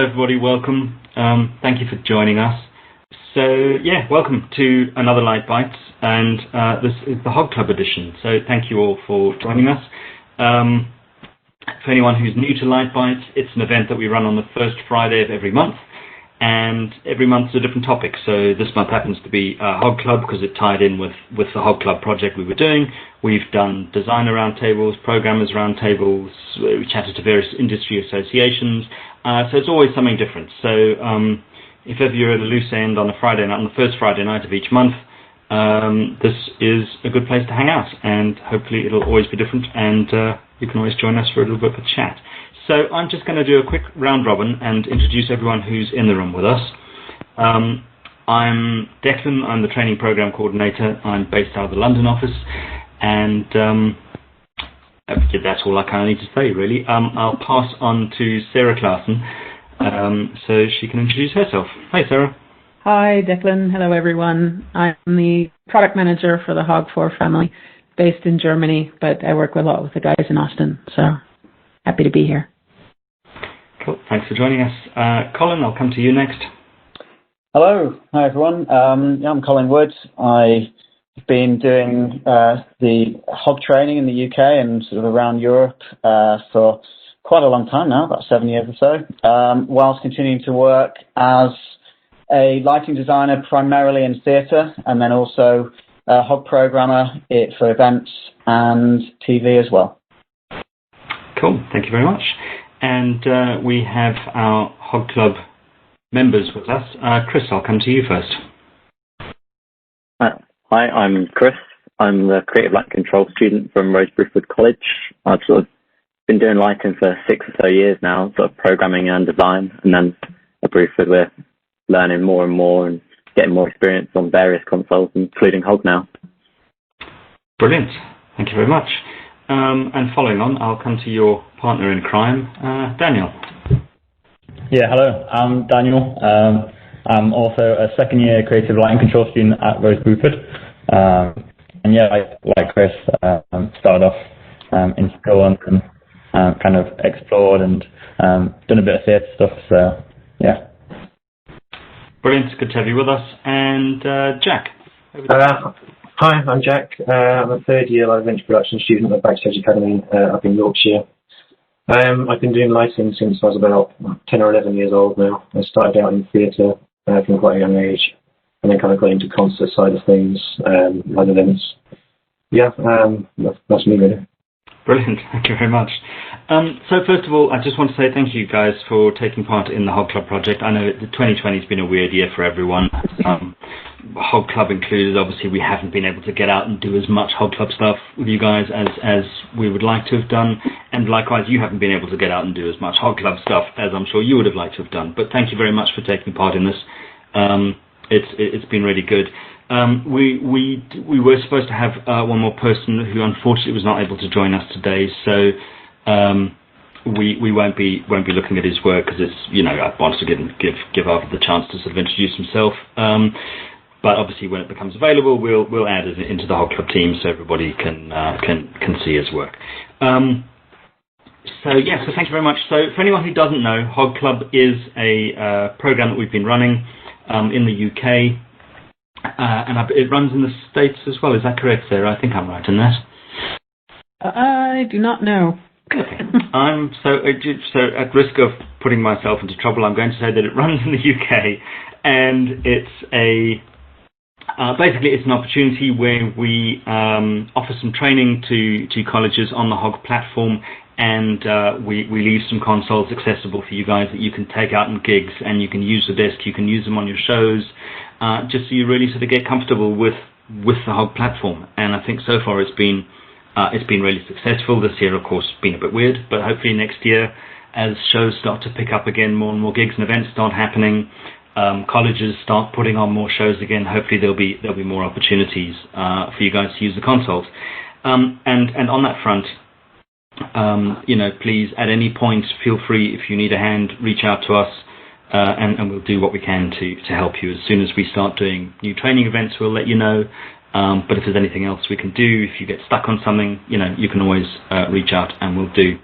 Hello everybody, welcome. Thank you for joining us. So yeah, welcome to another Light Bytes, and this is the Hog Club edition. So thank you all for joining us. For anyone who's new to Light Bytes, it's an event that we run on the first Friday of every month, and every month is a different topic. So this month happens to be Hog Club because it tied in with the Hog Club project we were doing. We've done designer roundtables, programmers roundtables, we chatted to various industry associations, so it's always something different. So if ever you're at a loose end on a Friday night, on the first Friday night of each month, this is a good place to hang out, and hopefully it'll always be different, and you can always join us for a little bit of a chat. So I'm just going to do a quick round robin and introduce everyone who's in the room with us. I'm Declan, I'm the training program coordinator. I'm based out of the London office, and that's all I kind of need to say really. I'll pass on to Sarah Claassen so she can introduce herself. Hi Sarah. Hi Declan, hello everyone. I'm the product manager for the Hog4 family based in Germany, but I work a lot with the guys in Austin, so happy to be here. Cool, thanks for joining us. Colin, I'll come to you next. Hello, hi everyone. I'm Colin Wood. I've been doing the hog training in the UK and sort of around Europe for quite a long time now, about 7 years or so, whilst continuing to work as a lighting designer primarily in theatre, and then also a hog programmer for events and TV as well. Cool, thank you very much. And we have our Hog Club members with us. Chris, I'll come to you first. Hi, I'm Chris. I'm the Creative Light Control student from Rosebruford College. I've sort of been doing lighting for 6 or so years now, sort of programming and design, and then at Bruford we're learning more and more and getting more experience on various consoles, including Hog now. Brilliant, thank you very much. And following on, I'll come to your partner in crime, Daniel. Yeah, hello, I'm Daniel. I'm also a second year creative lighting control student at Rosebruford. And yeah, like Chris, started off in school and kind of explored and done a bit of theatre stuff, so yeah. Brilliant, good to have you with us. And Jack. Hi, I'm Jack. I'm a third year live event production student at Bytes Academy up in Yorkshire. I've been doing lighting since I was about 10 or 11 years old now. I started out in theatre from quite a young age, and then kind of got into concert side of things, live events. Yeah, that's me really. Brilliant, thank you very much. So first of all, I just want to say thank you guys for taking part in the Hog Club project. I know 2020 has been a weird year for everyone. Hog Club included. Obviously we haven't been able to get out and do as much Hog Club stuff with you guys as we would like to have done, and likewise you haven't been able to get out and do as much Hog Club stuff as I'm sure you would have liked to have done. But thank you very much for taking part in this. It's been really good. We were supposed to have one more person who unfortunately was not able to join us today, so we won't be looking at his work because it's, you know, I want to give Arthur the chance to sort of introduce himself. But obviously, when it becomes available, we'll add it into the Hog Club team so everybody can see his work. So thank you very much. So for anyone who doesn't know, Hog Club is a program that we've been running in the UK, and it runs in the States as well. Is that correct, Sarah? I think I'm right in that. I do not know. Okay. I'm so at risk of putting myself into trouble, I'm going to say that it runs in the UK, and it's basically it's an opportunity where we offer some training to colleges on the Hog platform, and we leave some consoles accessible for you guys that you can take out in gigs, and you can use the desk, you can use them on your shows, just so you really sort of get comfortable with the Hog platform. And I think so far it's been really successful. This year, of course, been a bit weird, but hopefully next year, as shows start to pick up again, more and more gigs and events start happening, colleges start putting on more shows again, hopefully there'll be more opportunities for you guys to use the consoles. And on that front, please, at any point, feel free, if you need a hand, reach out to us, and we'll do what we can to help you. As soon as we start doing new training events, we'll let you know. But if there's anything else we can do, if you get stuck on something, you can always reach out, and we'll do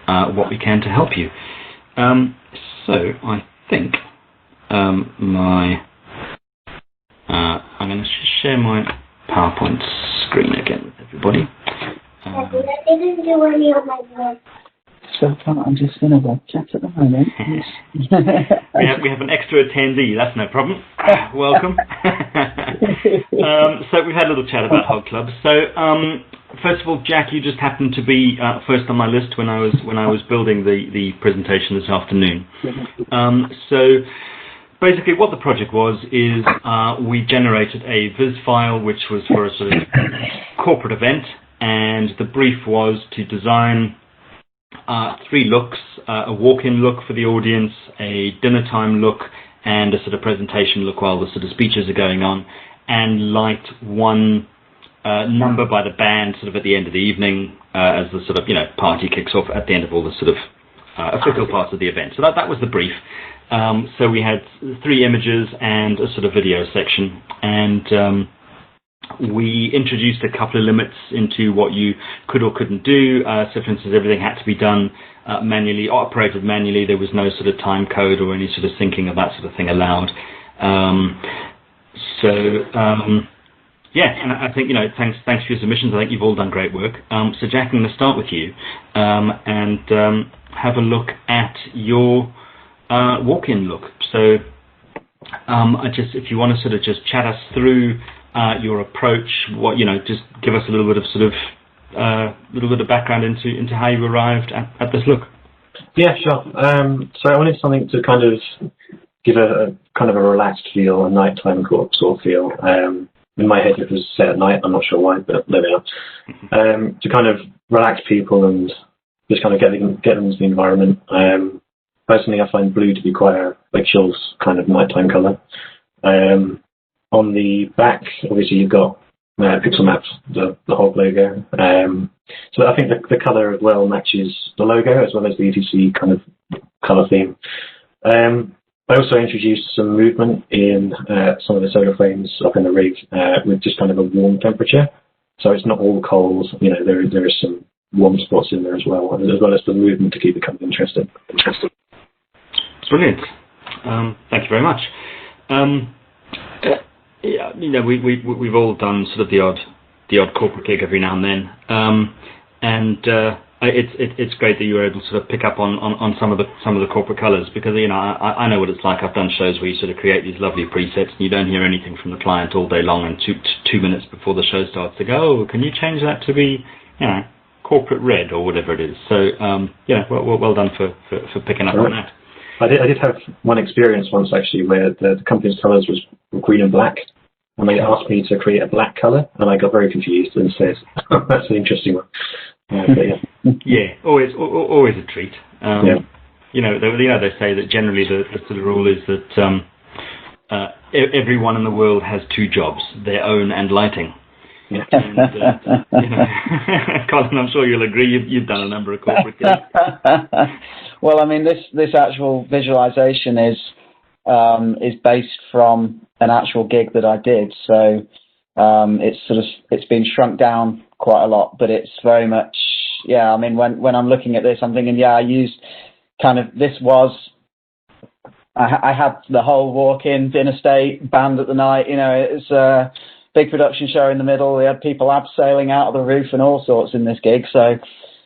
what we can to help you. So I think I'm going to share my PowerPoint screen again with everybody. I didn't do any on my phone. So far, I'm just in a web chat at the moment. we have an extra attendee. That's no problem. Welcome. So we've had a little chat about Hog Club. So first of all, Jack, you just happened to be first on my list when I was building the presentation this afternoon. So basically, what the project was is we generated a viz file which was for a sort of corporate event, and the brief was to design 3 looks, a walk-in look for the audience, a dinner time look, and a sort of presentation look while the sort of speeches are going on, and light one number by the band sort of at the end of the evening as the sort of, party kicks off at the end of all the sort of official parts of the event. So that was the brief. So we had 3 images and a sort of video section, and we introduced a couple of limits into what you could or couldn't do. So for instance, everything had to be done manually, operated manually. There was no sort of time code or any sort of syncing of that sort of thing allowed. Yeah, and I think, thanks for your submissions. I think you've all done great work. So Jack, I'm going to start with you and have a look at your walk-in look. So if you want to sort of just chat us through your approach, just give us a little bit of sort of little bit of background into how you arrived at this look. Yeah, sure. So I wanted something to kind of give a kind of a relaxed feel, a nighttime sort of feel. In my head, it was set at night. I'm not sure why, but there we are. To kind of relax people and just kind of get them into the environment. Personally, I find blue to be quite a chills kind of nighttime colour. On the back, obviously, you've got pixel mapped the Hog logo. So I think the colour as well matches the logo as well as the ETC kind of colour theme. I also introduced some movement in some of the solar frames up in the rig with just kind of a warm temperature. So it's not all cold. There is some warm spots in there as well as the movement to keep it kind of interesting. Brilliant. Thank you very much. Yeah, we've all done sort of the odd corporate gig every now and then, and it's great that you were able to sort of pick up on some of the corporate colours, because I know what it's like. I've done shows where you sort of create these lovely presets and you don't hear anything from the client all day long, and two minutes before the show starts they go, oh, can you change that to be corporate red or whatever it is. So well done for picking up on that. I did have one experience once actually where the company's colours was green and black, and they asked me to create a black colour, and I got very confused and said, "That's an interesting one." Yeah, always a treat. They say that generally the sort of rule is that everyone in the world has 2 jobs: their own and lighting. Yeah. And, Colin, I'm sure you'll agree. You've done a number of corporate gigs. Well, I mean, this actual visualization is based from an actual gig that I did. So it's been shrunk down quite a lot, but it's very much, I mean, when I'm looking at this, I'm thinking, I used kind of, I had the whole walk-in dinner state band at the night, it's a big production show in the middle. We had people abseiling out of the roof and all sorts in this gig. So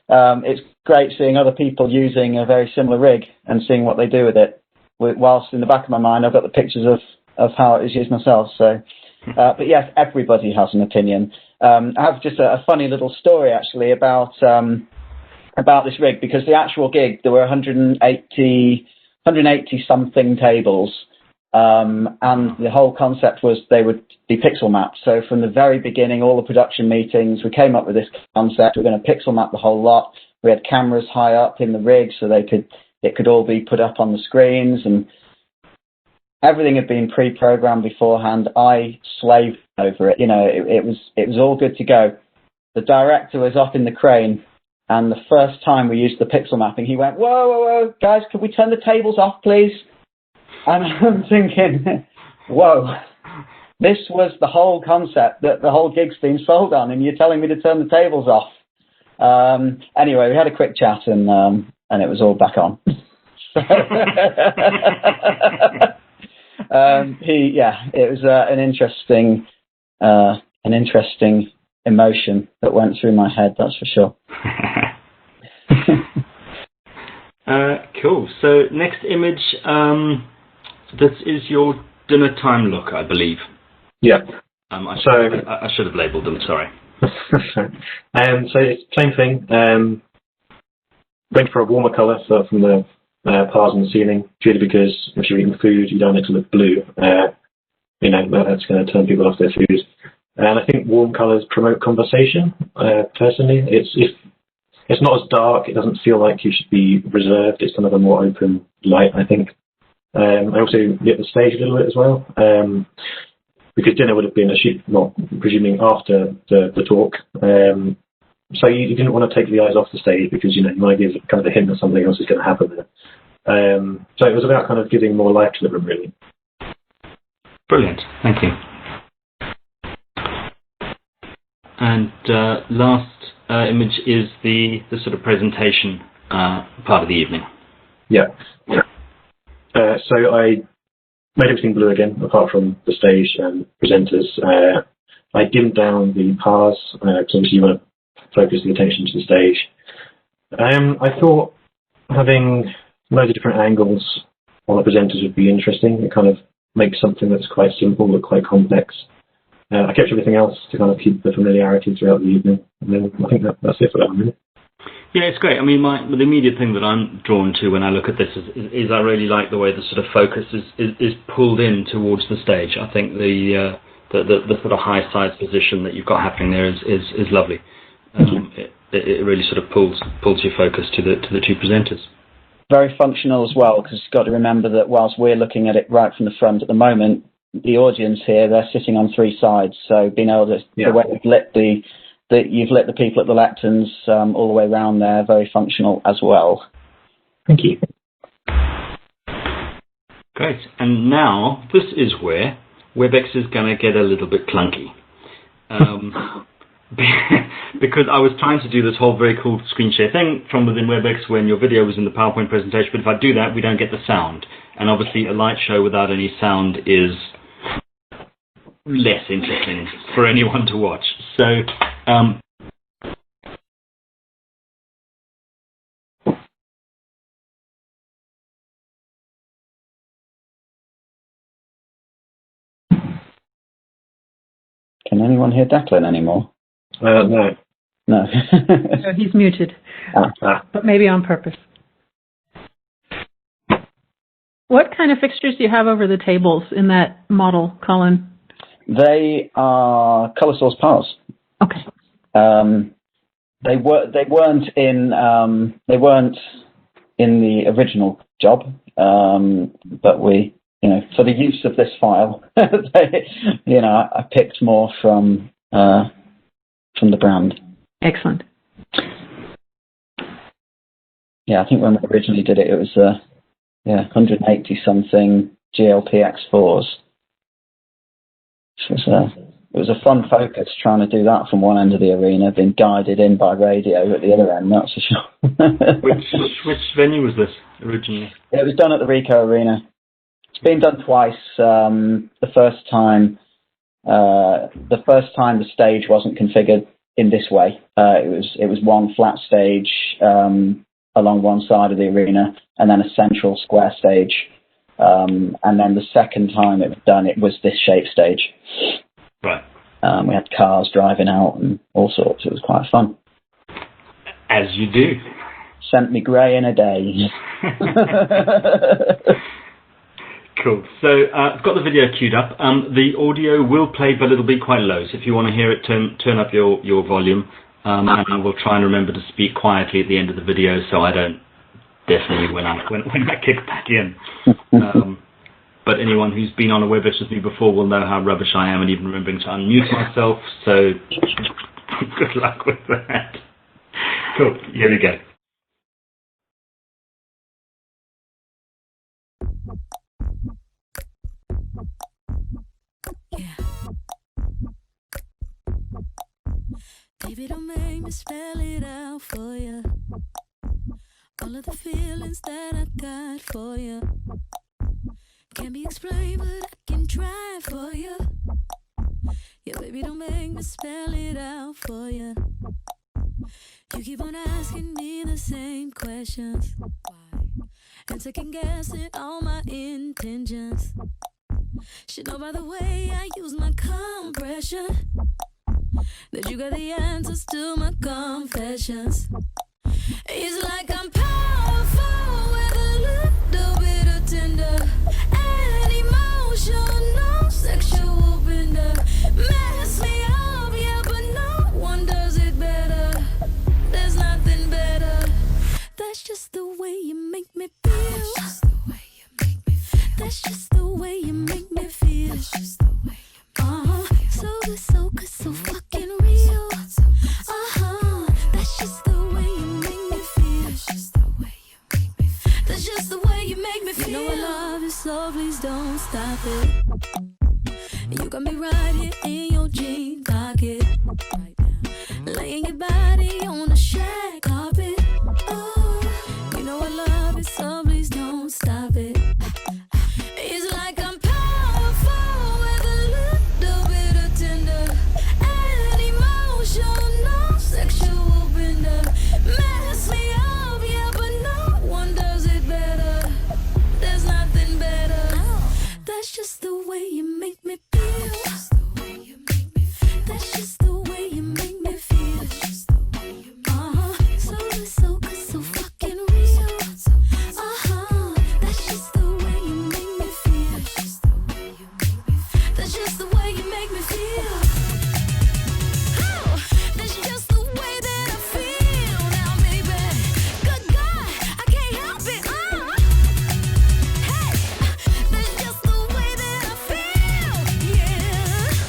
it's great seeing other people using a very similar rig and seeing what they do with it. Whilst in the back of my mind, I've got the pictures of how it is used myself. So, but yes, everybody has an opinion. I have just a funny little story actually about this rig, because the actual gig, there were 180 something tables. And the whole concept was they would be pixel mapped. So from the very beginning, all the production meetings, we came up with this concept. We're going to pixel map the whole lot. We had cameras high up in the rig so it could all be put up on the screens, and everything had been pre-programmed beforehand. I slaved over it. It was all good to go. The director was up in the crane, and the first time we used the pixel mapping, he went, whoa, guys, could we turn the tables off, please? And I'm thinking, whoa, this was the whole concept that the whole gig's been sold on, and you're telling me to turn the tables off. Anyway, we had a quick chat, and it was all back on. It was an interesting emotion that went through my head, that's for sure. Cool. So next image, this is your dinner time look, I believe. Yeah. I should have labelled them, sorry. So it's the same thing. Went for a warmer colour from the bars on the ceiling, purely because if you're eating food, you don't want it to look blue. That's going to turn people off their food. And I think warm colours promote conversation. Personally, it's not as dark. It doesn't feel like you should be reserved. It's kind of a more open light, I think. I also lit the stage a little bit as well, because dinner would have been presuming after the talk. So you didn't want to take the eyes off the stage because, you want to give kind of a hint that something else is going to happen there. So it was about kind of giving more life to the room, really. Brilliant. Thank you. And last image is the sort of presentation part of the evening. Yeah. So I made everything blue again, apart from the stage and presenters. I dimmed down the pars, because obviously you want to focus the attention to the stage. I thought having loads of different angles on the presenters would be interesting. It kind of makes something that's quite simple look quite complex. I kept everything else to kind of keep the familiarity throughout the evening. And then I think that's it for that one. Yeah, it's great. I mean, the immediate thing that I'm drawn to when I look at this is I really like the way the sort of focus is pulled in towards the stage. I think the sort of high sides position that you've got happening there is lovely. It really sort of pulls your focus to the two presenters. Very functional as well, because you've got to remember that whilst we're looking at it right from the front at the moment, the audience here, they're sitting on three sides. So being able to, the way you've lit the people at the lecterns all the way around there, very functional as well. Thank you. Great. And now this is where WebEx is going to get a little bit clunky. Because I was trying to do this whole very cool screen share thing from within WebEx when your video was in the PowerPoint presentation, but if I do that, we don't get the sound. And obviously a light show without any sound is less interesting for anyone to watch. So, Can anyone hear Declan anymore? No. No. So he's muted, but maybe on purpose. What kind of fixtures do you have over the tables in that model, Colin? They are colour source pars. Okay. They weren't in the original job, but we, for the use of this file, I picked more from the brand. Excellent. Yeah, I think when we originally did it, it was 180 something GLP X4s. It was a fun focus trying to do that from one end of the arena, being guided in by radio at the other end, that's for sure. which venue was this originally? It was done at the Rico Arena. It's been done twice. The first time the stage wasn't configured in this way. It was one flat stage along one side of the arena, and then a central square stage. And then the second time it was done, it was this shape stage. Right. We had cars driving out and all sorts. It was quite fun. As you do. Sent me grey in a day. Cool. So I've got the video queued up. The audio will play, but it'll be quite low. So if you want to hear it, turn up your volume. And I will try and remember to speak quietly at the end of the video, so I don't definitely when I kick back in. But anyone who's been on a WebEx with me before will know how rubbish I am, and even remembering to unmute myself. So good luck with that. Cool. Here we go. Baby, don't make me spell it out for you. All of the feelings that I got for you can't be explained, but I can try for you. Yeah, baby, don't make me spell it out for you. You keep on asking me the same questions. Why? And second guessing all my intentions. Should know by the way I use my compression that you got the answers to my confessions. It's like I'm powerful with a little bit of tender and emotional sexual bender. Mess me up, yeah, but no one does it better. There's nothing better. That's just the way you make me feel. That's just the way you make me feel. That's just the way you make me feel. That's just the way you make me feel. So good, so good, so fucking real. That's just the way you make me feel. That's just the way you make me feel. That's just the way you make me feel. You know I love you, so please don't stop it. You got me right here in your jean pocket, right now, laying your body on the shag carpet. Oh, you know I love it, so please don't stop it. It's like I'm powerful with a little bit of tender and emotional sexual bender. Mess me up, yeah, but no one does it better. There's nothing better. That's just the way you make me feel. That's just the way you make me feel. That's just the way you make me feel. That's just the way you make me feel. So good, so good, so fucking real. That's just the way you make me feel. That's just the way you make me feel. That's just the way you make me feel. Oh, that's just the way that I feel now, baby. Good God, I can't help it. Hey, that's just the way that I feel. Yeah,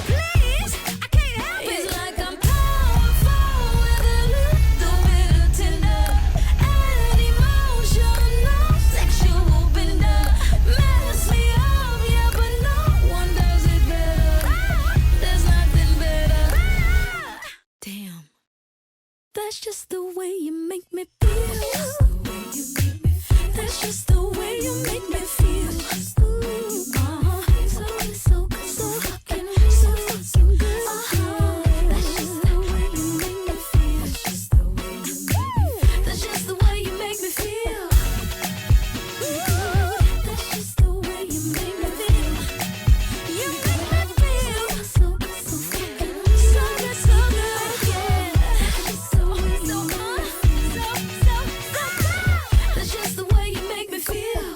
please, I can't help it. It's like I'm powerful with a little bit of tender and emotional sexual bender. Mess me up, yeah, but no one does it better. There's nothing better. Damn. That's just the way you make me feel. That's just the way you make me feel. So good, so good, so fucking good. That's just the way you make me feel. That's just the way you make me feel. That's just the way you make me feel. You make me feel so good, so fucking good. So good, so good, yeah. So good. That's just the way you make me feel.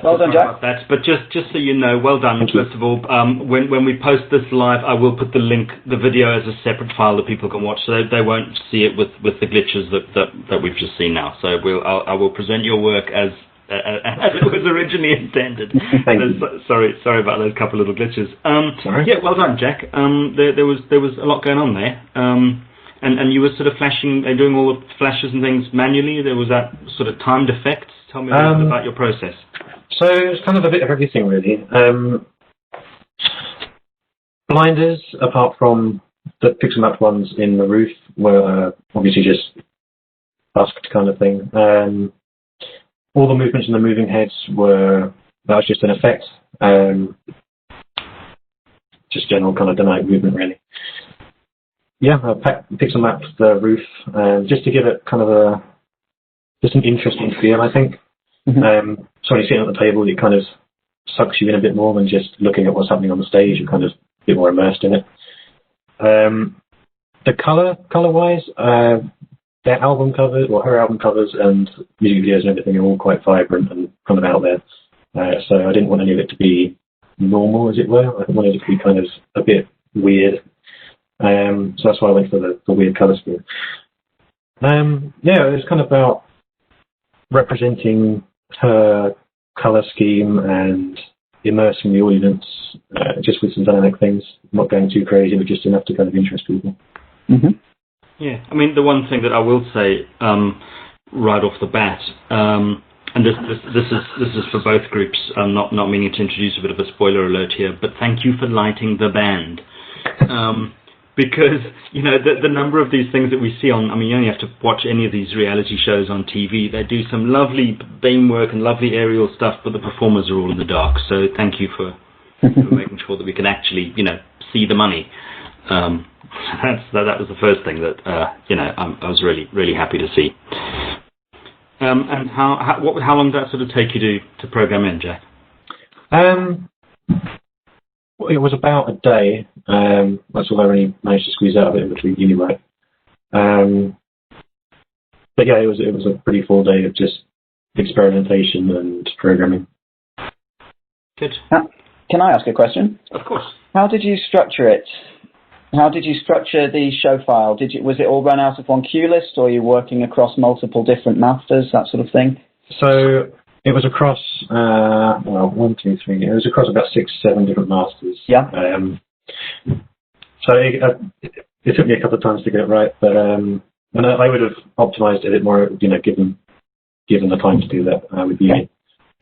Well done, Jack. That, but just so you know, well done. First of all, when we post this live, I will put the link, the video, as a separate file that people can watch, so they won't see it with the glitches that we've just seen now. So I will present your work as it was originally intended. Sorry about those couple little glitches. Sorry. Yeah, well done, Jack. There was a lot going on there. And you were sort of flashing, doing all the flashes and things manually. There was that sort of timed effect. Tell me a little bit about your process. So it's kind of a bit of everything, really. Blinders, apart from the pixel mapped ones in the roof, were obviously just busked kind of thing. All the movements in the moving heads that was just an effect. Just general kind of dynamic movement, really. Yeah, I pixel mapped the roof just to give it kind of just an interesting feel, I think. Mm-hmm. So when you're sitting at the table, it kind of sucks you in a bit more than just looking at what's happening on the stage. You're kind of a bit more immersed in it. The color-wise, their album covers, or her album covers and music videos and everything are all quite vibrant and kind of out there. So I didn't want any of it to be normal, as it were. I wanted it to be kind of a bit weird. So that's why I went for the weird colour scheme. Yeah, it was kind of about representing her colour scheme and immersing the audience just with some dynamic things, not going too crazy, but just enough to kind of interest people. Mm-hmm. Yeah, I mean, the one thing that I will say right off the bat, and this is for both groups, not meaning to introduce a bit of a spoiler alert here, but thank you for lighting the band. Because, you know, the number of these things that we see on, I mean, you only have to watch any of these reality shows on TV. They do some lovely beam work and lovely aerial stuff, but the performers are all in the dark. So thank you for making sure that we can actually, you know, see the money. That was the first thing that, you know, I was really, really happy to see. And how long did that sort of take you to program in, Jack? It was about a day. That's all I really managed to squeeze out of it in between uni work. But yeah, it was a pretty full day of just experimentation and programming. Good. Can I ask a question? Of course. How did you structure it? How did you structure the show file? Was it all run out of one queue list, or are you working across multiple different masters, that sort of thing? So it was across, it was across about 6-7 different masters. Yeah. So it took me a couple of times to get it right, but and I would have optimized it a bit more, you know, given the time to do that with uni.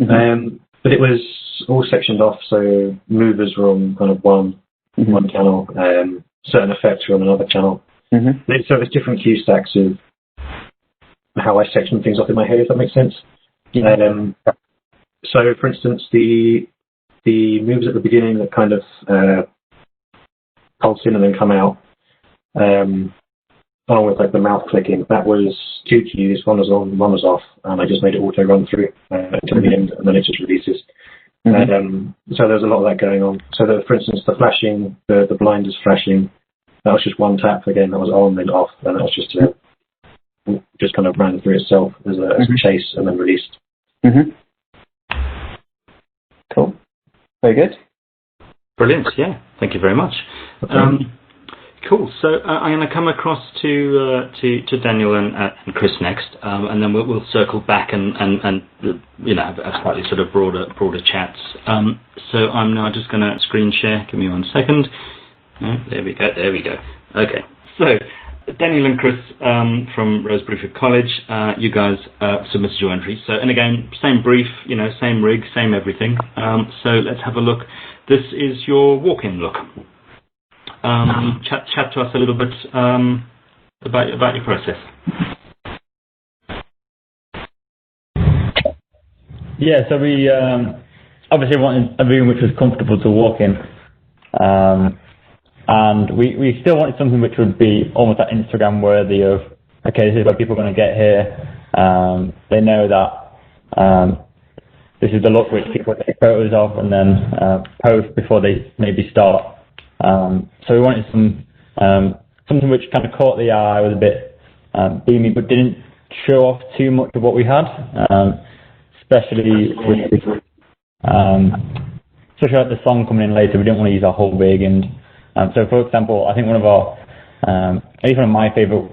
Mm-hmm. But it was all sectioned off, so movers were on kind of one channel, certain effects were on another channel. Mm-hmm. So it's different cue stacks of how I section things off in my head, if that makes sense. Yeah. So, for instance, the moves at the beginning that kind of pulse in and then come out, along with like the mouth clicking, that was 2 cues. One was on, one was off, and I just made it auto run through until the end, and then it just releases. Mm-hmm. So there's a lot of that going on. So that, for instance, the flashing, the blinders flashing, that was just one tap again. That was on then off, and that was just kind of ran through itself as a chase and then released. Mm-hmm. Cool. Very good. Brilliant. Yeah. Thank you very much. Okay. Cool. So I'm going to come across to Daniel and Chris next, and then we'll circle back and you know, have slightly sort of broader chats. So I'm now just going to screen share. Give me 1 second. There we go. Okay. So Daniel and Chris from Rose Bruford College, you guys submitted your entry. So, and again, same brief, you know, same rig, same everything. So let's have a look. This is your walk-in look. Chat to us a little bit about your process. Yeah, so we obviously wanted a room which was comfortable to walk in. And we still wanted something which would be almost that Instagram worthy of, okay, this is where people are going to get here. They know that this is the look which people take photos of and then post before they maybe start. So we wanted something which kind of caught the eye, was a bit beamy, but didn't show off too much of what we had, especially with the song coming in later. We didn't want to use our whole rig, and so, for example, I think one of our, at least one of my favourite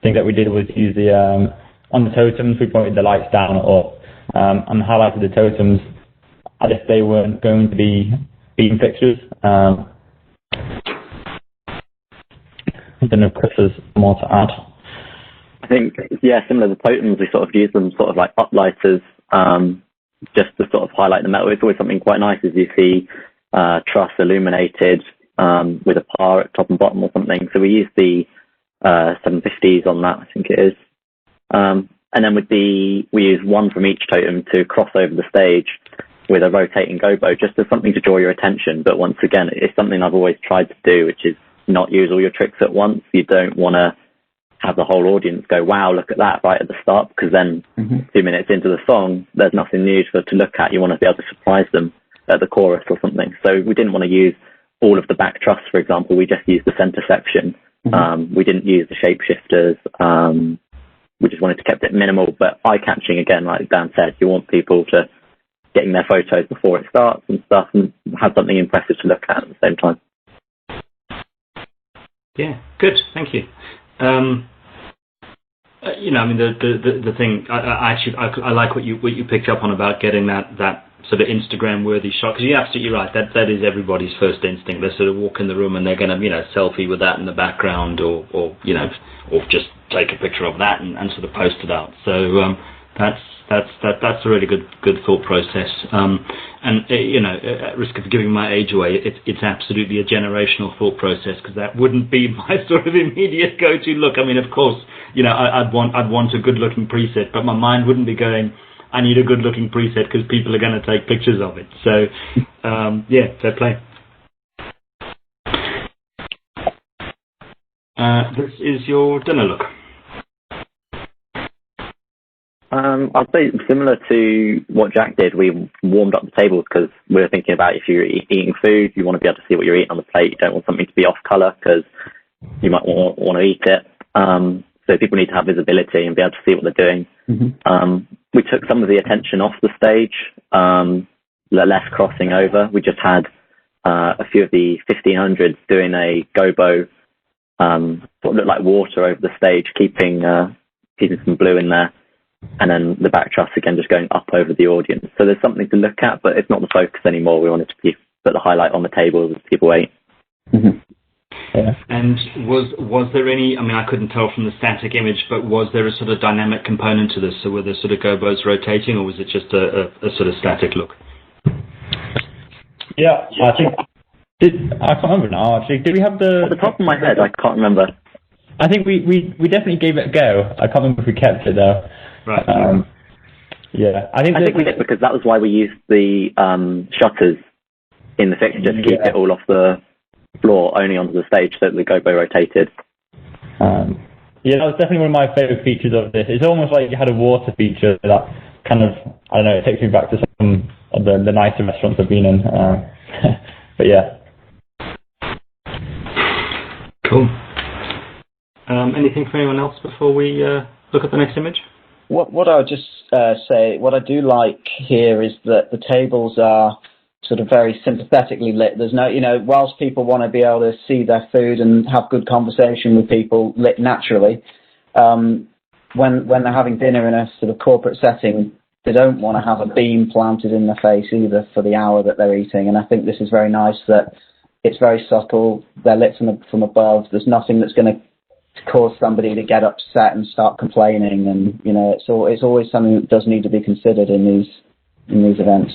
things that we did was use the, on the totems, we pointed the lights down or up, and highlighted the totems as if they weren't going to be beam fixtures. I don't know if Chris has more to add. I think, yeah, similar to the totems, we sort of use them sort of like uplighters, just to sort of highlight the metal. It's always something quite nice as you see truss illuminated, with a par at top and bottom or something. So we use the 750s on that, I think it is. And then we use one from each totem to cross over the stage with a rotating gobo, just as something to draw your attention. But once again, it's something I've always tried to do, which is not use all your tricks at once. You don't want to have the whole audience go, wow, look at that right at the start, because then 2 minutes into the song, there's nothing new to look at. You want to be able to surprise them at the chorus or something. So we didn't want to use all of the back truss, for example. We just used the center section. We didn't use the shapeshifters. We just wanted to keep it minimal, but eye-catching again, like Dan said. You want people to getting their photos before it starts and stuff, and have something impressive to look at the same time. Yeah, good. Thank you. You know, I mean, the thing I like what you picked up on about getting that sort of Instagram-worthy shot, because you're absolutely right. That is everybody's first instinct. They sort of walk in the room and they're going to, you know, selfie with that in the background, or you know, or just take a picture of that and sort of post it out. So that's a really good thought process. And at risk of giving my age away, it's absolutely a generational thought process, because that wouldn't be my sort of immediate go-to look. I mean, of course, I'd want a good-looking preset, but my mind wouldn't be going, I need a good-looking preset because people are going to take pictures of it. So, fair play. This is your dinner look. I'd say similar to what Jack did. We warmed up the tables because we were thinking about, if you're eating food, you want to be able to see what you're eating on the plate. You don't want something to be off colour because you might want to eat it. So people need to have visibility and be able to see what they're doing. Mm-hmm. We took some of the attention off the stage, less crossing over. We just had a few of the 1500s doing a gobo, what looked like water over the stage, keeping some blue in there. And then the back truss again just going up over the audience. So there's something to look at, but it's not the focus anymore. We wanted to put the highlight on the tables as people ate. Mm-hmm. Yeah. And was there any, I mean, I couldn't tell from the static image, but was there a sort of dynamic component to this? So were there sort of gobos rotating, or was it just a sort of static look? Yeah, I think, I can't remember now, actually. Did we have Off the top of my head, I can't remember. I think we definitely gave it a go. I can't remember if we kept it, though. Right. Yeah, I think we did, because that was why we used the shutters in the fixture to keep it all off the floor, only onto the stage, so that the gobo rotated. Yeah, that was definitely one of my favourite features of this. It's almost like you had a water feature that kind of, I don't know, it takes me back to some of the nicer restaurants I've been in. But yeah. Cool. Anything for anyone else before we look at the next image? What I would just say, what I do like here is that the tables are sort of very sympathetically lit. There's no, whilst people want to be able to see their food and have good conversation with people lit naturally, when they're having dinner in a sort of corporate setting, they don't want to have a beam planted in their face either for the hour that they're eating. And I think this is very nice that it's very subtle. They're lit from above. There's nothing that's going to cause somebody to get upset and start complaining, and it's always something that does need to be considered in these events.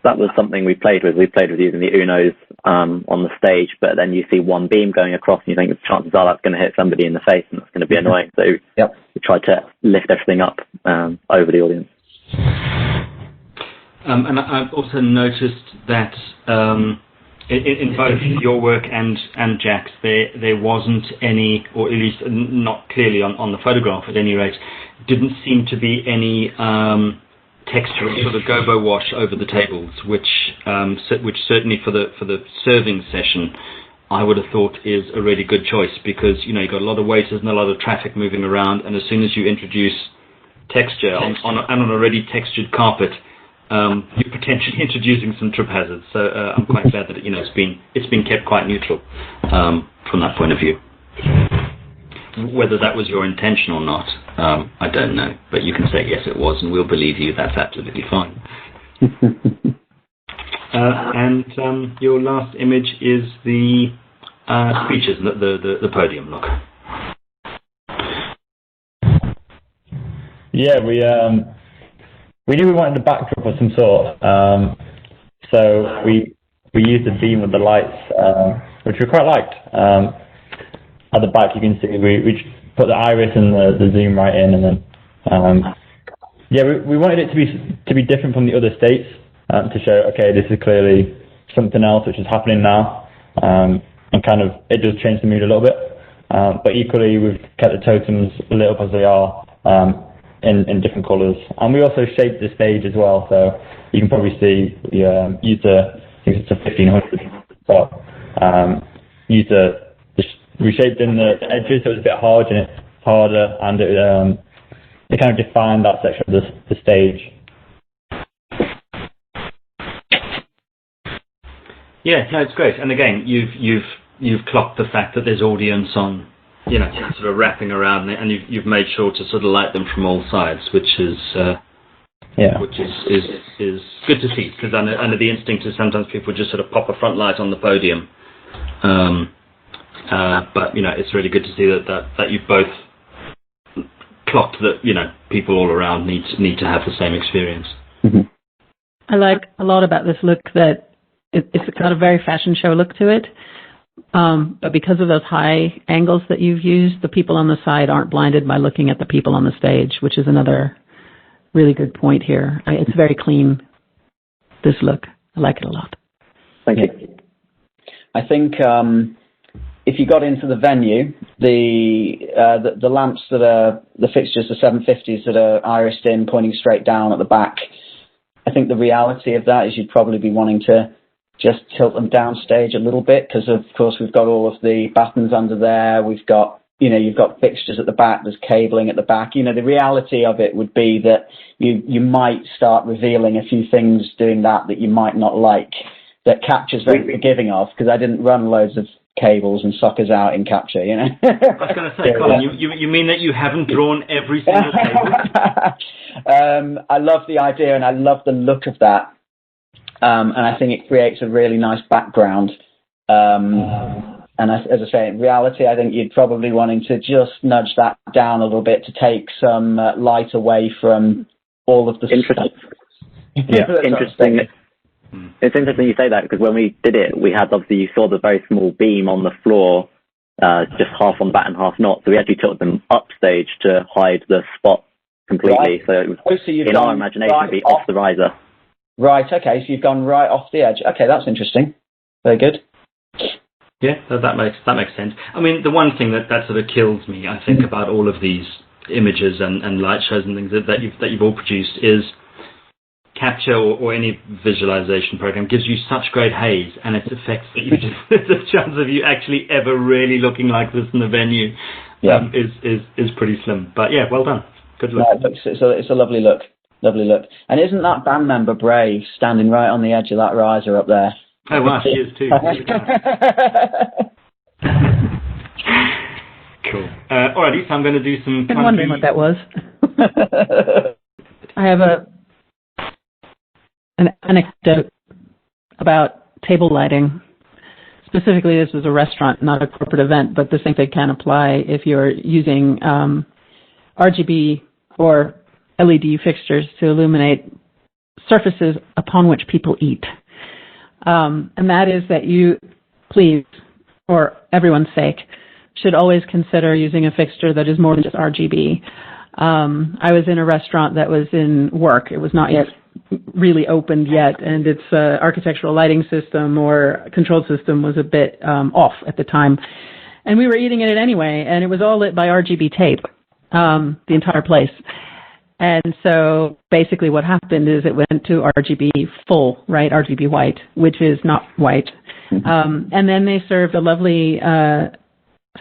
That was something we played with. We played with using the Unos on the stage, but then you see one beam going across, and you think chances are that's going to hit somebody in the face, and that's going to be annoying. So we tried to lift everything up over the audience. And I've also noticed that in both your work and Jack's, there wasn't any, or at least not clearly on the photograph at any rate, didn't seem to be any texture or sort of gobo wash over the tables, which certainly for the serving session I would have thought is a really good choice, because you've got a lot of waiters and a lot of traffic moving around, and as soon as you introduce texture on an already textured carpet, you're potentially introducing some trip hazards. So I'm quite glad that it's been kept quite neutral from that point of view. Whether that was your intention or not, I don't know. But you can say yes, it was, and we'll believe you. That's absolutely fine. And your last image is the speeches, the podium look. Yeah, we knew we wanted a backdrop of some sort, so we used a beam with the lights, which we quite liked. At the back, you can see we put the iris and the zoom right in, and then we wanted it to be different from the other states, to show, okay, this is clearly something else which is happening now, and kind of it does change the mood a little bit. But equally, we've kept the totems lit up as they are. In different colours, and we also shaped the stage as well, so you can probably see we used I think it's a 1500, so we shaped in the edges, so it was a bit harder, and it kind of defined that section of the stage. Yeah, no, it's great, and again, you've clocked the fact that there's audience on, sort of wrapping around it, and you've made sure to sort of light them from all sides, which is good to see, because under the instinct is sometimes people just sort of pop a front light on the podium, but it's really good to see that you've both clocked that, you know, people all around need to have the same experience. Mm-hmm. I like a lot about this look that it's got a very fashion show look to it. But because of those high angles that you've used, the people on the side aren't blinded by looking at the people on the stage, which is another really good point here. It's very clean, this look. I like it a lot. Thank you. I think if you got into the venue, the lamps that are the fixtures, the 750s that are irised in, pointing straight down at the back, I think the reality of that is you'd probably be wanting to just tilt them downstage a little bit, because of course we've got all of the battens under there. We've got, you know, you've got fixtures at the back. There's cabling at the back. You know, the reality of it would be that you might start revealing a few things doing that you might not like. That Capture's very forgiving of, because I didn't run loads of cables and sockets out in Capture, you know. I was going to say, Colin, you mean that you haven't drawn every single cable? I love the idea and I love the look of that. And I think it creates a really nice background. And as I say, in reality, I think you'd probably wanting to just nudge that down a little bit to take some light away from all of the stuff. Interesting. It's interesting you say that, because when we did it, we had, obviously, you saw the very small beam on the floor, just half on bat and half not. So we actually tilted them upstage to hide the spot completely. Right. So it was, in our imagination, it'd be off the riser. Right, okay, so you've gone right off the edge. Okay, that's interesting. Very good. Yeah, that makes sense. I mean, the one thing that sort of kills me, I think, about all of these images and light shows and things that you've all produced is Capture or any visualization program gives you such great haze, and its effects that you just the chance of you actually ever really looking like this in the venue is pretty slim. But yeah, well done. Good look. Yeah, it's a lovely look. Lovely look. And isn't that band member Bray standing right on the edge of that riser up there? Oh wow, she is too. Cool. Alrighty, so I'm going to do some. I've been wondering what that was. I have an anecdote about table lighting. Specifically, this was a restaurant, not a corporate event, but the same thing can apply if you're using RGB or LED fixtures to illuminate surfaces upon which people eat. And that is that you, please, for everyone's sake, should always consider using a fixture that is more than just RGB. I was in a restaurant that was in work. It was not yet really opened yet, and its architectural lighting system or control system was a bit off at the time. And we were eating in it anyway, and it was all lit by RGB tape, the entire place. And so basically what happened is it went to RGB full, right, RGB white, which is not white. And then they served a lovely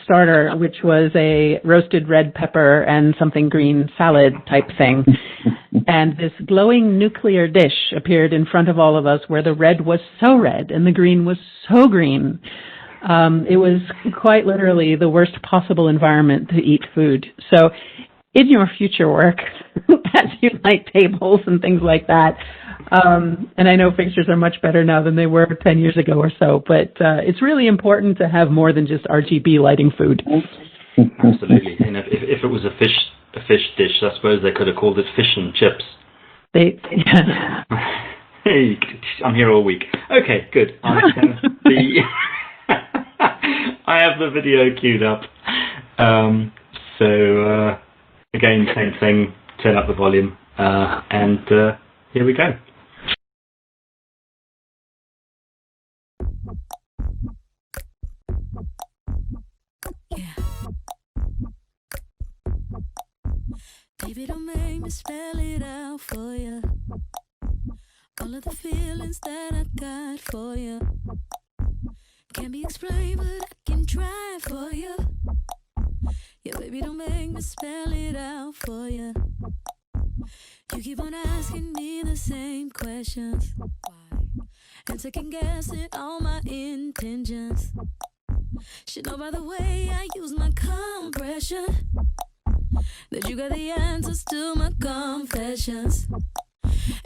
starter, which was a roasted red pepper and something green salad type thing. And this glowing nuclear dish appeared in front of all of us where the red was so red and the green was so green. It was quite literally the worst possible environment to eat food. So in your future work, as you light tables and things like that, and I know fixtures are much better now than they were 10 years ago or so, but it's really important to have more than just RGB lighting food. Absolutely. And if it was a fish dish, I suppose they could have called it fish and chips. Hey, I'm here all week. Okay, good. I have the video queued up. So again, same thing. Turn up the volume, and here we go. Yeah. Baby, don't make me spell it out for you. All of the feelings that I got for you can't be explained, but I can try for you. Yeah, baby, don't make me spell it out for you. You keep on asking me the same questions. Why? And second guessing all my intentions. Should know by the way I use my compression that you got the answers to my confessions.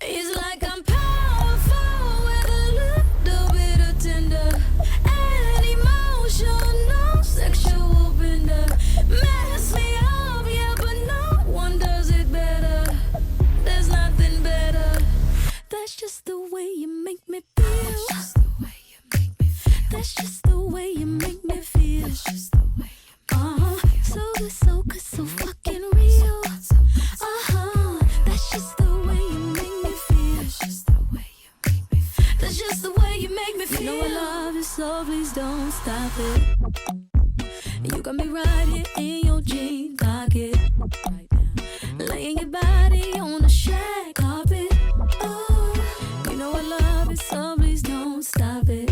It's like I'm powerful with a little bit of tender and emotional sexual bender. Mess me up, yeah, but no one so fucking real. That's just the way you make me feel. That's just the way you make me feel. You know I love you, so please don't stop it. You got me right here in your jean pocket, right now, laying your body on the shag carpet. Oh, you know I love it, so please don't stop it.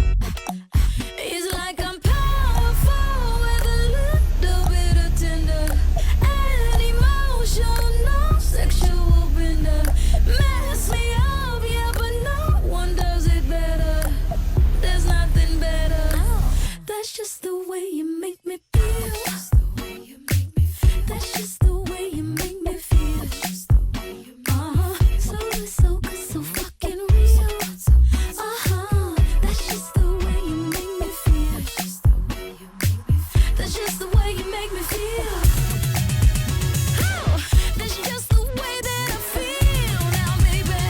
It's like I'm powerful with a little bit of tender and emotional, sexual bender. Mess me up, yeah, but no one does it better. There's nothing better. That's just the way you make me feel. That's just the way you make me feel. So fucking real. That's just the way you make me feel. That's just the way you make me feel. Oh, that's just the way that I feel now, baby.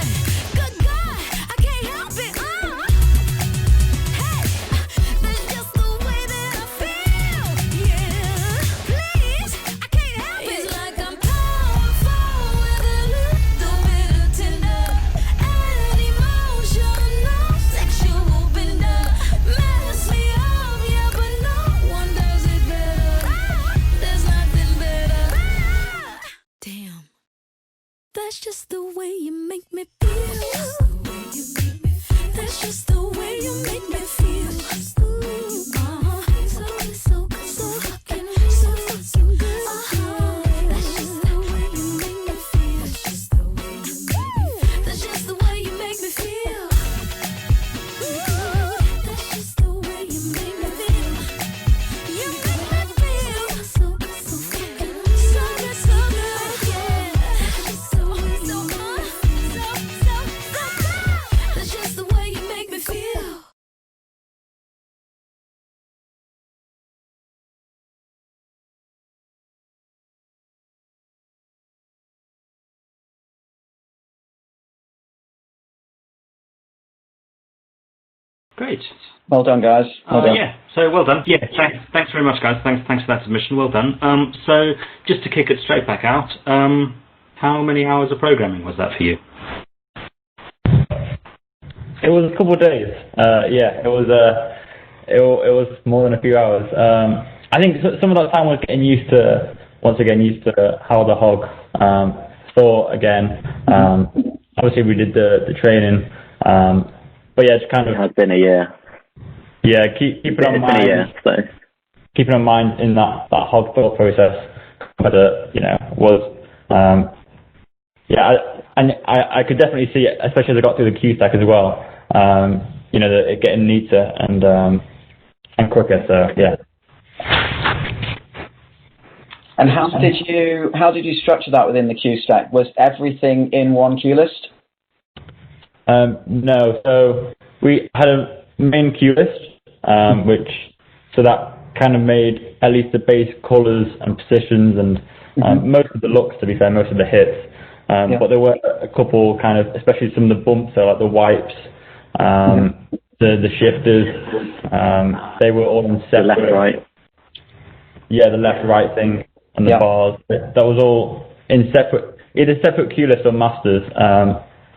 Good God, I can't help it. Hey, that's just the way that I feel. Yeah, please, I can't help it. It's like I'm powerful with a little bit of tender and emotional, sexual bender. Mess me up, yeah, but no one does it better. There's nothing better. Damn, that's just the way you make me feel. That's just the way you make me feel. So fucking good. That's just the way you make me feel. That's just the way you make me feel. That's just the way you make me feel. You make me feel so fucking so good, yeah. That's just the way you make me feel. Great. Well done, guys. Well done. Yeah, so well done. Yeah, thanks very much, guys. Thanks for that submission. Well done. So just to kick it straight back out, how many hours of programming was that for you? It was a couple of days. Yeah, it was more than a few hours. I think some of that time was getting used to how the hog thought again. Obviously, we did the training, but yeah, it's kind of It has been a year. Yeah, keeping on mind. Been a year, so. Keeping in mind in that hog thought process, but was I could definitely see it, especially as I got through the Q stack as well. It getting neater and quicker. So yeah. And how did you structure that within the Q stack? Was everything in one queue list? No, so we had a main queue list, that kind of made at least the base colours and positions and most of the looks, to be fair, most of the hits. But there were a couple kind of, especially some of the bumps, so like the wipes, the shifters, they were all in separate. The left, right. Yeah, the left, right thing and the bars. That was all in either separate queue lists or masters.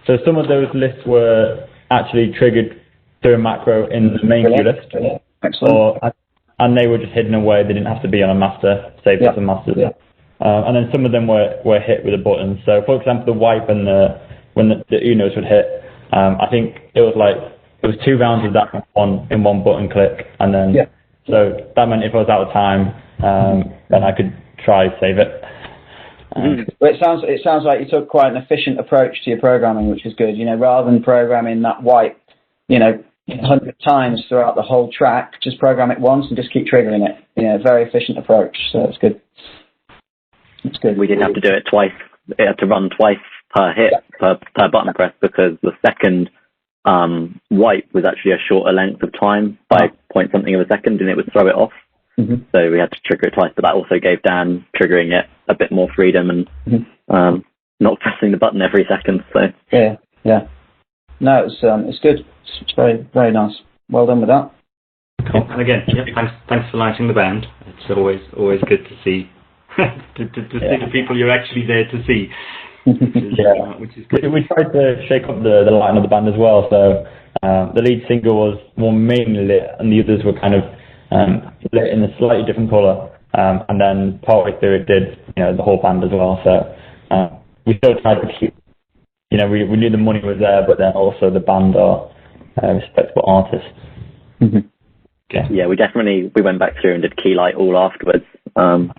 So some of those lists were actually triggered through a macro in the main queue list. Excellent. And they were just hidden away. They didn't have to be on a master, saved as a master. And then some of them were hit with a button. So, for example, the wipe and when the Unos would hit, I think it was 2 rounds of that in one button click, and then so that meant if I was out of time, then I could try save it. Well, it sounds like you took quite an efficient approach to your programming, which is good. Rather than programming that wipe, 100 times throughout the whole track, just program it once and just keep triggering it. Very efficient approach. So that's good. It's good. We didn't have to do it twice. It had to run twice per hit, per button press, because the second wipe was actually a shorter length of time by point something of a second, and it would throw it off. So we had to trigger it twice, but that also gave Dan triggering it a bit more freedom and not pressing the button every second. So yeah. No, it's good. It's very, very nice. Well done with that. Cool. And again, thanks for lighting the band. It's always good to see to see the people you're actually there to see. Which is good. We tried to shake up the lighting of the band as well. So the lead singer was more mainly lit, and the others were kind of lit in a slightly different colour. And then partway through it did, the whole band as well. So we still tried to keep, we knew the money was there, but then also the band are respectable artists. Mm-hmm. Okay. Yeah, we went back through and did key light all afterwards, and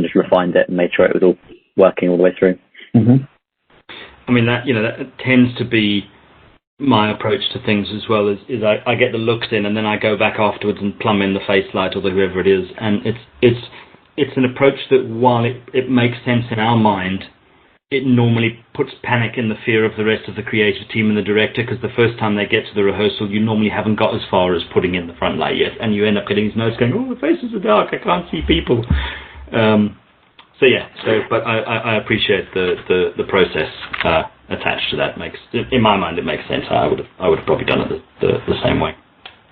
just refined it and made sure it was all working all the way through. Mm-hmm. I mean, that tends to be my approach to things as well. Is I get the looks in, and then I go back afterwards and plumb in the face light or whoever it is. And it's an approach that, while it makes sense in our mind, it normally puts panic in the fear of the rest of the creative team and the director, because the first time they get to the rehearsal, you normally haven't got as far as putting in the front light yet, and you end up getting these notes going, oh, the faces are dark, I can't see people. But I appreciate the process attached to that. In my mind, it makes sense. I would have probably done it the same way.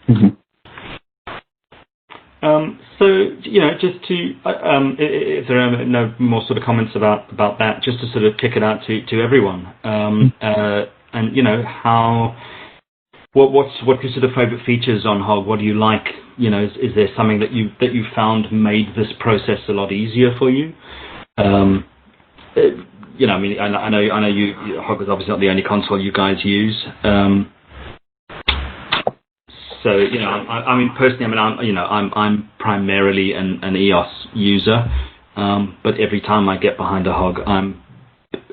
Mm-hmm. Just to if there are no more sort of comments about that, just to sort of kick it out to everyone, what's your sort of favourite features on Hog? What do you like? Is there something that you found made this process a lot easier for you? I know you Hog is obviously not the only console you guys use. Personally, I'm primarily an EOS user, but every time I get behind a Hog, I'm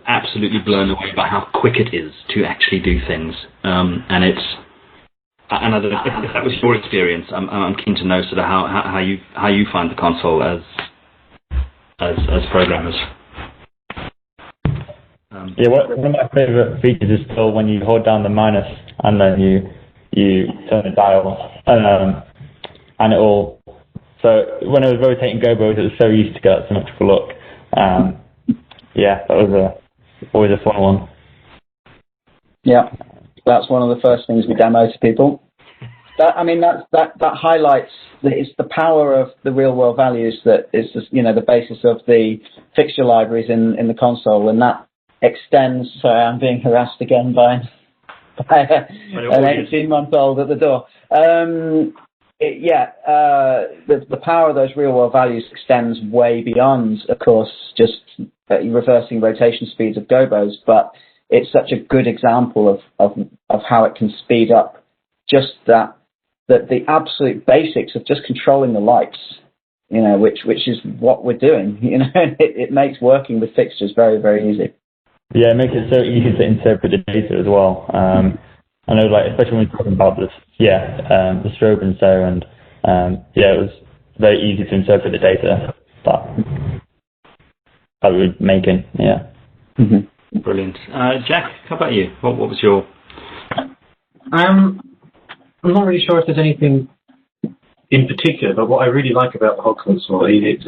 absolutely blown away by how quick it is to actually do things. And I don't know if that was your experience. I'm keen to know sort of how you find the console as programmers. One of my favourite features is still when you hold down the minus and then you turn the dial, and it all. So when I was rotating gobos, it was so easy to get such a look. That was always a fun one. Yeah, that's one of the first things we demo to people. That highlights that it's the power of the real world values that is the basis of the fixture libraries in the console, and that extends. Sorry, I'm being harassed again by an 18-month-old at the door. The power of those real world values extends way beyond, of course, just reversing rotation speeds of gobos, but it's such a good example of how it can speed up just the absolute basics of just controlling the lights, which is what we're doing. It makes working with fixtures very, very easy. Yeah, it makes it so easy to interpret the data as well. I know, especially when we're talking about this, the strobe and so, and it was very easy to interpret the data that we were making. Yeah. Mm-hmm. Brilliant. Jack, how about you? What was your? I'm not really sure if there's anything in particular, but what I really like about the Hog console, it is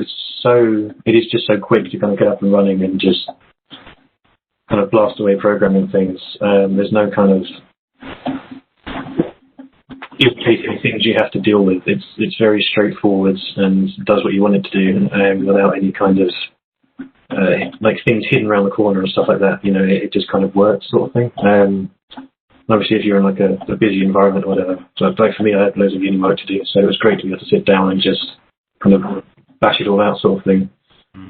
just so quick to kind of get up and running and just kind of blast away programming things. There's no kind of irritating things you have to deal with. It's very straightforward and does what you want it to do, without any kind of things hidden around the corner and stuff like that. It just kind of works, sort of thing. Obviously, if you're in a busy environment or whatever. So, for me, I had loads of uni work to do, so it was great to be able to sit down and just kind of bash it all out, sort of thing.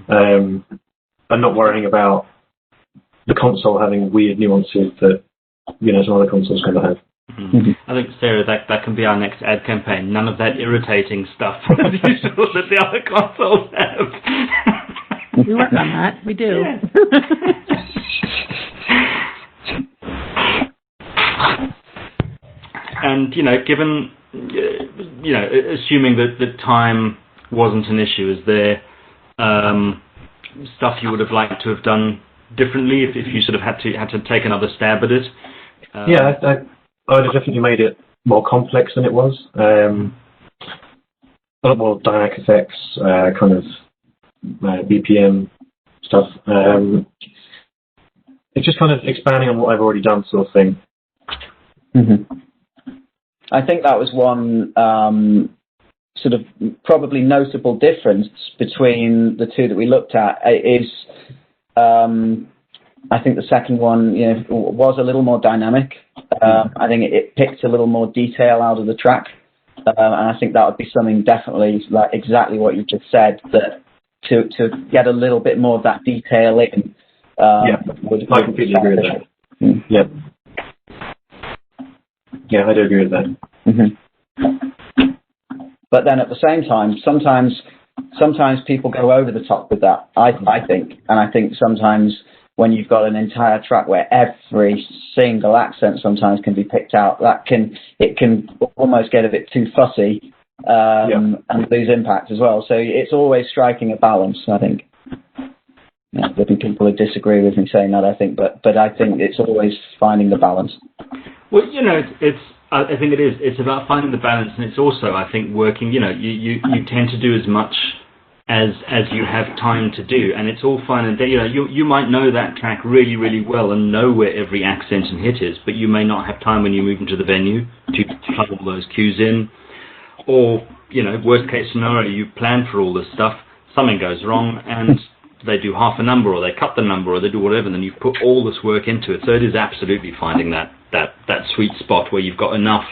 And not worrying about the console having weird nuances that some other consoles kind of have. Mm-hmm. I think, Sarah, that can be our next ad campaign. None of that irritating stuff that the other consoles have. We work on that. We do. Yeah. And given assuming that the time wasn't an issue, is there stuff you would have liked to have done differently if you sort of had to take another stab at it? I would have definitely made it more complex than it was. A lot more dynamic effects, kind of BPM stuff. It's just kind of expanding on what I've already done, sort of thing. Mm-hmm. I think that was one sort of probably notable difference between the two that we looked at is, I think the second one, was a little more dynamic. I think it picked a little more detail out of the track, and I think that would be something definitely like exactly what you just said, that to get a little bit more of that detail in. I completely agree with that. Yeah. Yeah, I do agree with that. Mm-hmm. But then at the same time, sometimes people go over the top with that, I think. And I think sometimes when you've got an entire track where every single accent sometimes can be picked out, it can almost get a bit too fussy and lose impact as well. So it's always striking a balance, I think. Yeah, there'll be people who disagree with me saying that, I think, but I think it's always finding the balance. Well, I think it is. It's about finding the balance, and it's also, I think, working. You tend to do as much as you have time to do, and it's all fine and you might know that track really, really well and know where every accent and hit is, but you may not have time when you move into the venue to plug all those cues in, or worst case scenario, you plan for all this stuff, something goes wrong, and they do half a number, or they cut the number, or they do whatever, and then you've put all this work into it. So it is absolutely finding that sweet spot where you've got enough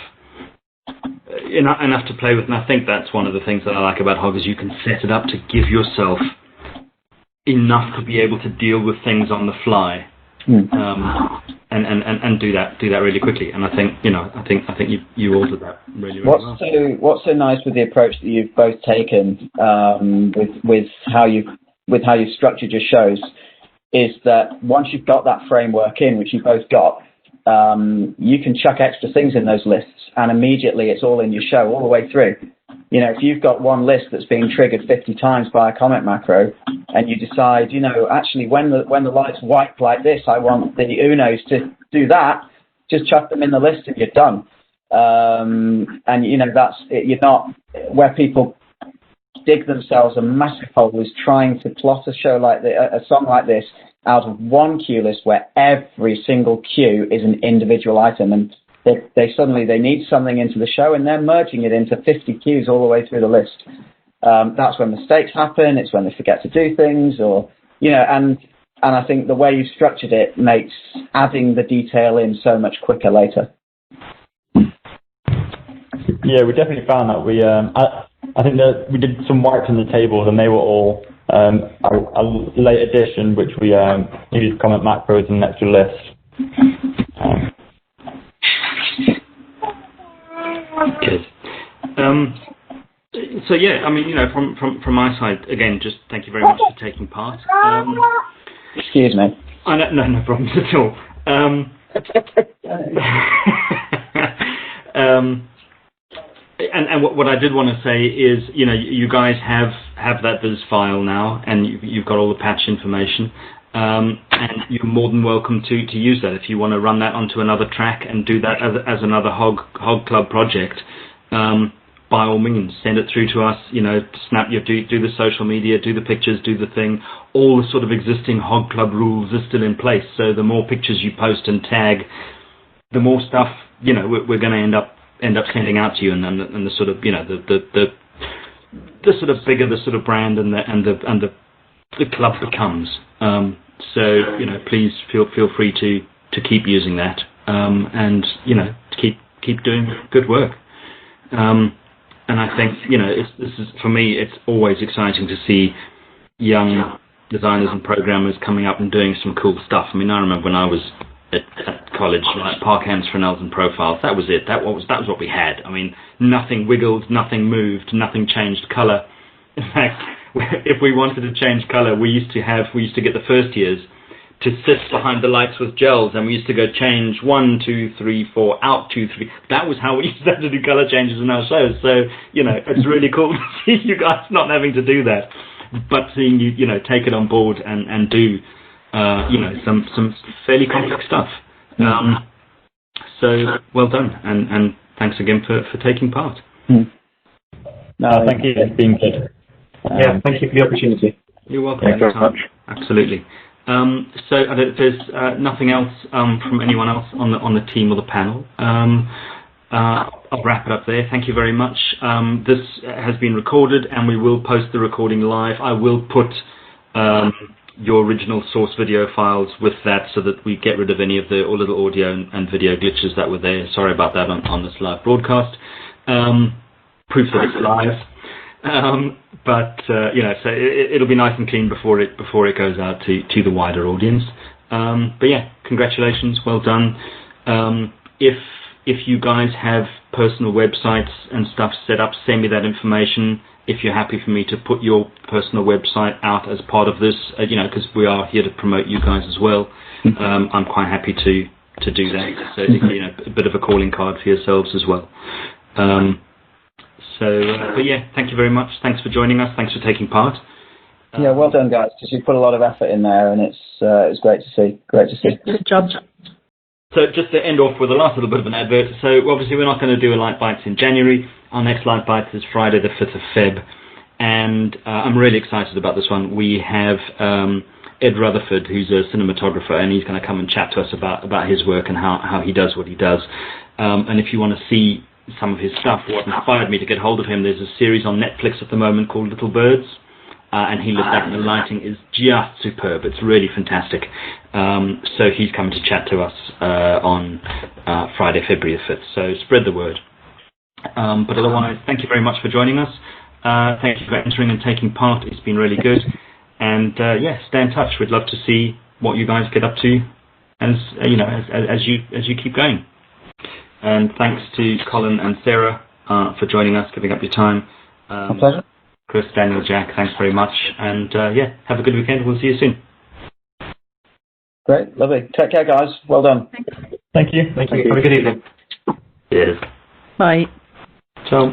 to play with. And I think that's one of the things that I like about Hog, is you can set it up to give yourself enough to be able to deal with things on the fly, and do that really quickly. And I think you all did that really well. What's so nice with the approach that you've both taken with how you've structured your shows is that once you've got that framework in, which you both got, you can chuck extra things in those lists, and immediately it's all in your show all the way through. If you've got one list that's being triggered 50 times by a comment macro, and you decide, actually when the lights wipe like this, I want the Unos to do that, just chuck them in the list and you're done. And that's it. You're not where people dig themselves a massive hole is trying to plot a show like a song like this out of one cue list where every single cue is an individual item, and they suddenly need something into the show and they're merging it into 50 cues all the way through the list. That's when mistakes happen. It's when they forget to do things, and I think the way you structured it makes adding the detail in so much quicker later. Yeah, we definitely found that I think that we did some wipes in the tables, and they were all a late addition, which we needed comment macros and an extra list. Good. So yeah, from my side, again, just thank you very much for taking part. Excuse me. No problems at all. And what I did want to say is, you guys have that viz file now, and you've got all the patch information, and you're more than welcome to use that if you want to run that onto another track and do that as another Hog Club project. By all means, send it through to us. Snap do the social media, do the pictures, do the thing. All the sort of existing Hog Club rules are still in place. So the more pictures you post and tag, the more stuff we're going to end up sending out to you, and the sort of the sort of bigger the sort of brand and the club becomes. So please feel free to keep using that, and to keep doing good work. And I think this is for me. It's always exciting to see young designers and programmers coming up and doing some cool stuff. I remember when I was at college, like park hands, Fresnels and profiles. That was it. That was what we had. Nothing wiggled, nothing moved, nothing changed color. In fact, if we wanted to change color, we used to get the first years to sit behind the lights with gels, and we used to go change 1, 2, 3, 4, out 2, 3. That was how we used to have to do color changes in our shows. So it's really cool to see you guys not having to do that, but seeing you take it on board and do some fairly complex stuff. So well done, and thanks again for taking part. No, thank you. It's been good. Thank you for the opportunity. You're welcome. Thanks very much. Absolutely. So there's nothing else from anyone else on the team or the panel. I'll wrap it up there. Thank you very much. This has been recorded, and we will post the recording live. I will put your original source video files with that so that we get rid of any of the little audio and video glitches that were there. Sorry about that on this live broadcast. Proof that it's live. So it'll be nice and clean before it goes out to the wider audience. But yeah, congratulations, well done. If you guys have personal websites and stuff set up, send me that information. If you're happy for me to put your personal website out as part of this, because we are here to promote you guys as well, I'm quite happy to do that. So, a bit of a calling card for yourselves as well. But yeah, thank you very much. Thanks for joining us. Thanks for taking part. Yeah, well done, guys, because you put a lot of effort in there, and it's great to see. Great to see. Good job. So just to end off with the last little bit of an advert, so obviously we're not going to do a Light Bytes in January. Our next Light Bytes is Friday the 5th of Feb, and I'm really excited about this one. We have Ed Rutherford, who's a cinematographer, and he's going to come and chat to us about his work and how he does what he does. And if you want to see some of his stuff, what inspired me to get hold of him, there's a series on Netflix at the moment called Little Birds. And he looked at it, and the lighting is just superb. It's really fantastic. So he's coming to chat to us on Friday, February the 5th. So spread the word. But otherwise, thank you very much for joining us. Thank you for entering and taking part. It's been really good. And stay in touch. We'd love to see what you guys get up to as you keep going. And thanks to Colin and Sarah for joining us, giving up your time. My pleasure. Chris, Daniel, Jack, thanks very much. And have a good weekend. We'll see you soon. Great, lovely. Take care, guys. Well done. Thank you. Thank you. Have a good evening. Cheers. Bye. Ciao.